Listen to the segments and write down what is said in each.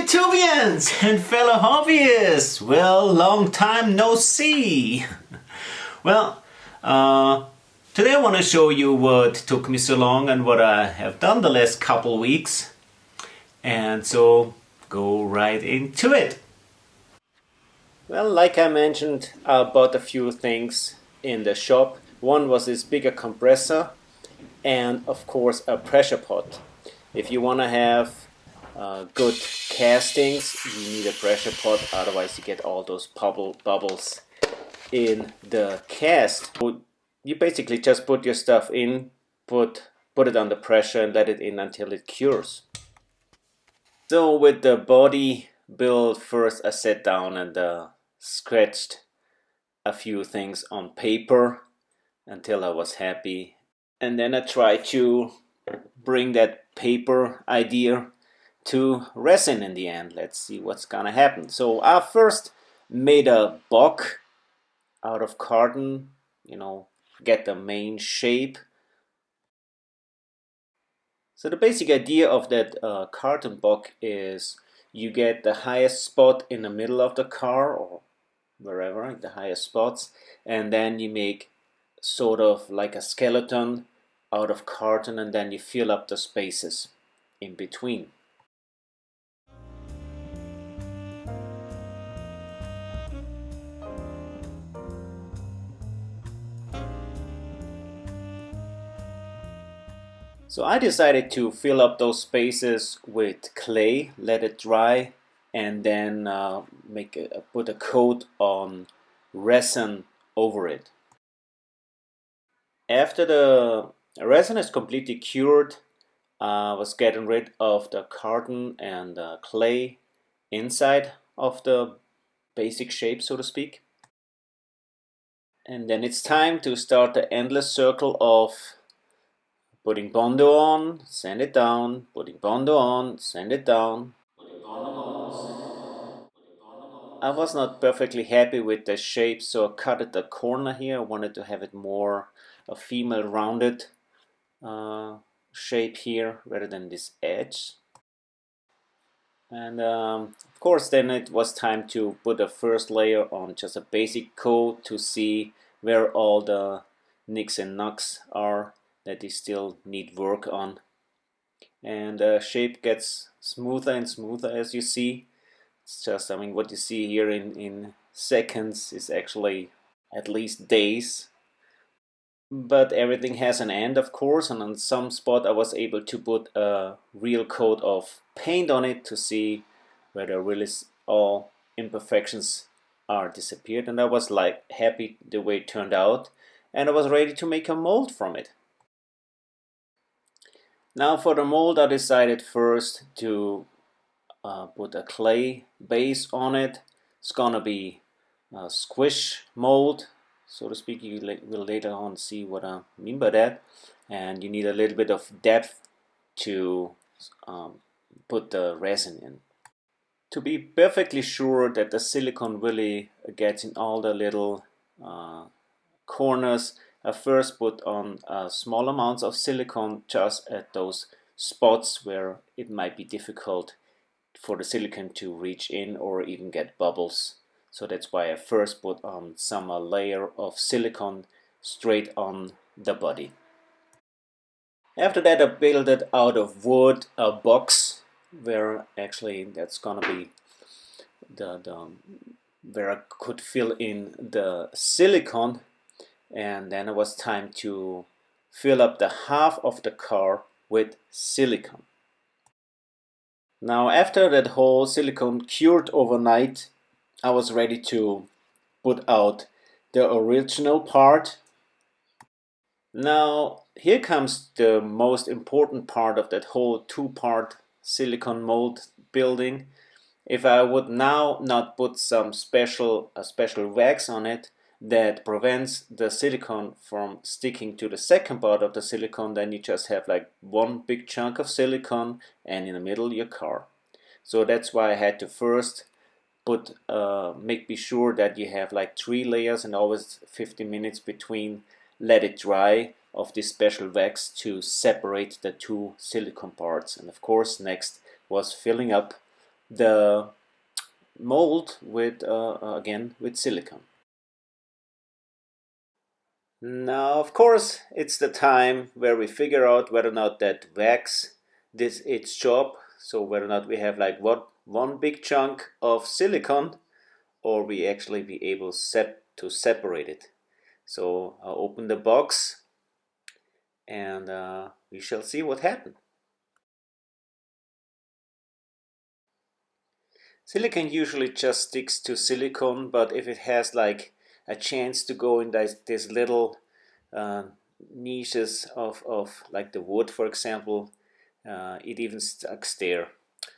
YouTubians and fellow hobbyists! Well, long time no see! Well, today I want to show you what took me so long and what I have done the last couple weeks. And so, go right into it! Well, like I mentioned, I bought a few things in the shop. One was this bigger compressor and of course a pressure pot. If you want to have good castings, you need a pressure pot, otherwise you get all those bubbles in the cast. You basically just put your stuff in, put it under pressure and let it in until it cures. So with the body build, first I sat down and scratched a few things on paper until I was happy, and then I tried to bring that paper idea to resin in the end. Let's see what's gonna happen. So I first made a bock out of carton, get the main shape. So the basic idea of that carton bock is you get the highest spot in the middle of the car or wherever, the highest spots, and then you make sort of like a skeleton out of carton, and then you fill up the spaces in between. So I decided to fill up those spaces with clay, let it dry, and then put a coat on resin over it. After the resin is completely cured, I was getting rid of the carton and the clay inside of the basic shape, so to speak. And then it's time to start the endless circle of putting Bondo on, sand it down, putting Bondo on, sand it down. I was not perfectly happy with the shape, so I cut at the corner here. I wanted to have it more a female rounded shape here rather than this edge. And of course then it was time to put a first layer on just a basic coat to see where all the nicks and knocks are that they still need work on. And the shape gets smoother and smoother, as you see. It's just, what you see here in seconds is actually at least days. But everything has an end, of course, and on some spot I was able to put a real coat of paint on it to see whether really all imperfections are disappeared, and I was like happy the way it turned out, and I was ready to make a mold from it. Now for the mold, I decided first to put a clay base on it. It's gonna be a squish mold, so to speak. You will later on see what I mean by that. And you need a little bit of depth to put the resin in. To be perfectly sure that the silicone really gets in all the little corners, I first put on small amounts of silicone just at those spots where it might be difficult for the silicone to reach in or even get bubbles. So that's why I first put on some layer of silicone straight on the body. After that I built it out of wood, a box where actually that's gonna be where I could fill in the silicone, and then it was time to fill up the half of the car with silicone. Now after that whole silicone cured overnight, I was ready to put out the original part. Now here comes the most important part of that whole two-part silicone mold building. If I would now not put a special wax on it that prevents the silicone from sticking to the second part of the silicone, then you just have like one big chunk of silicone and in the middle your car. So that's why I had to first be sure that you have like 3 layers and always 15 minutes between, let it dry, of this special wax to separate the two silicone parts. And of course next was filling up the mold with again with silicone. Now, of course, it's the time where we figure out whether or not that wax did its job. So whether or not we have like one big chunk of silicone, or we actually be able to separate it. So I'll open the box, and we shall see what happened. Silicone usually just sticks to silicone, but if it has like a chance to go in this little uh, niches of like the wood, for example, it even stucks there.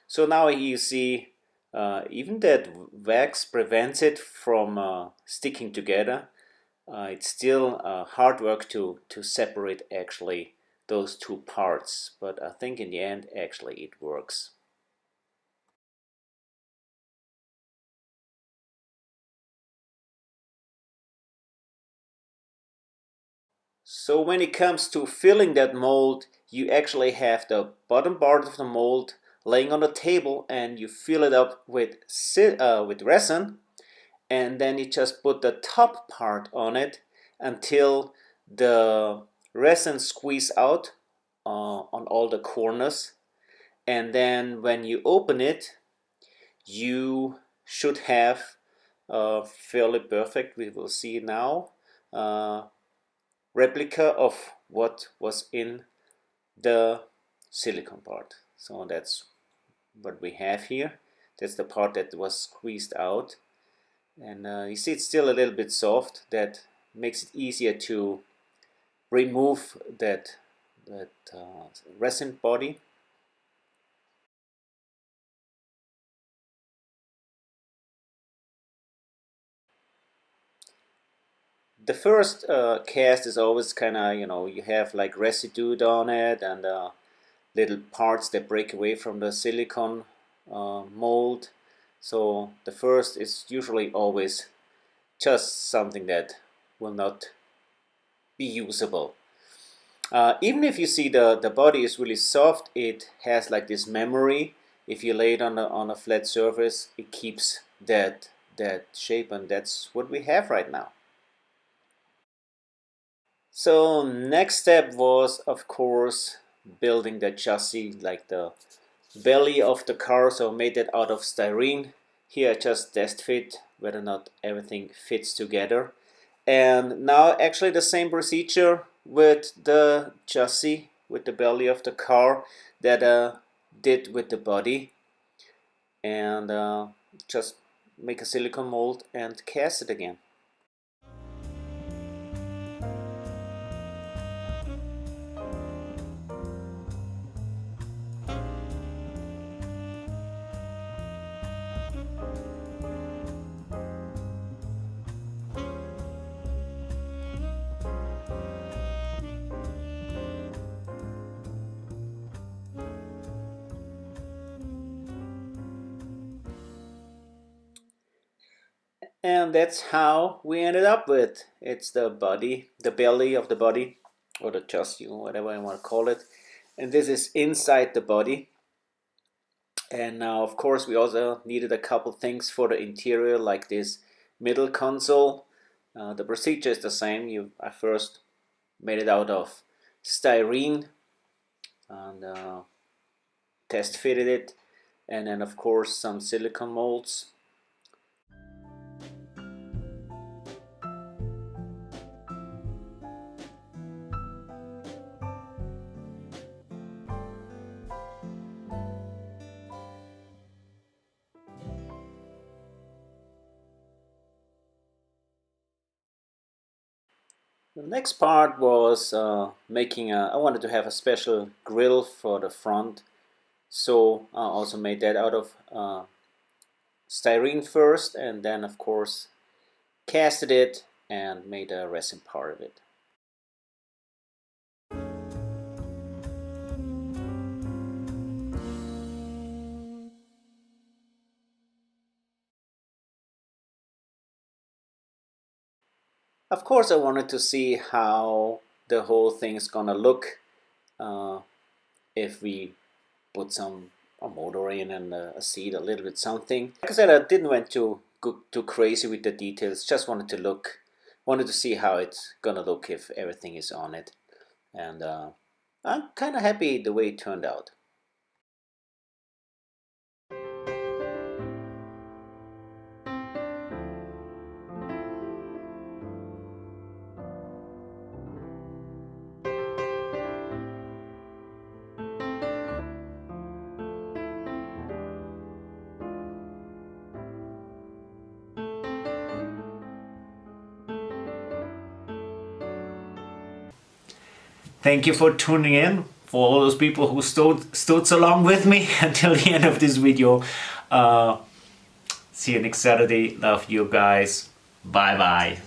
So now you see even that wax prevents it from sticking together. It's still hard work to separate actually those two parts, but I think in the end actually it works. So when it comes to filling that mold, you actually have the bottom part of the mold laying on the table, and you fill it up with resin, and then you just put the top part on it until the resin squeeze out on all the corners. And then when you open it, you should have fairly perfect, we will see now, replica of what was in the silicone part. So that's what we have here. That's the part that was squeezed out, and you see it's still a little bit soft. That makes it easier to remove that resin body. The first cast is always kind of, you have like residue on it, and little parts that break away from the silicone mold. So the first is usually always just something that will not be usable. Even if you see the body is really soft, it has like this memory. If you lay it on a flat surface, it keeps that shape, and that's what we have right now. So next step was, of course, building the chassis, like the belly of the car. So I made that out of styrene. Here I just test fit whether or not everything fits together. And now actually the same procedure with the chassis, with the belly of the car, that I did with the body. And just make a silicone mold and cast it again. And that's how we ended up with. It's the body, the belly of the body, or the chassis, or whatever I want to call it. And this is inside the body. And now, of course, we also needed a couple things for the interior, like this middle console. The procedure is the same. I first made it out of styrene and test fitted it, and then of course some silicone molds. The next part was I wanted to have a special grill for the front, so I also made that out of styrene first, and then of course casted it and made a resin part of it. Of course, I wanted to see how the whole thing is gonna look if we put some a motor in and a seat, a little bit something. Like I said, I didn't went too crazy with the details. Just wanted to see how it's gonna look if everything is on it, and I'm kind of happy the way it turned out. Thank you for tuning in. For all those people who stood so long with me until the end of this video. See you next Saturday. Love you guys. Bye bye.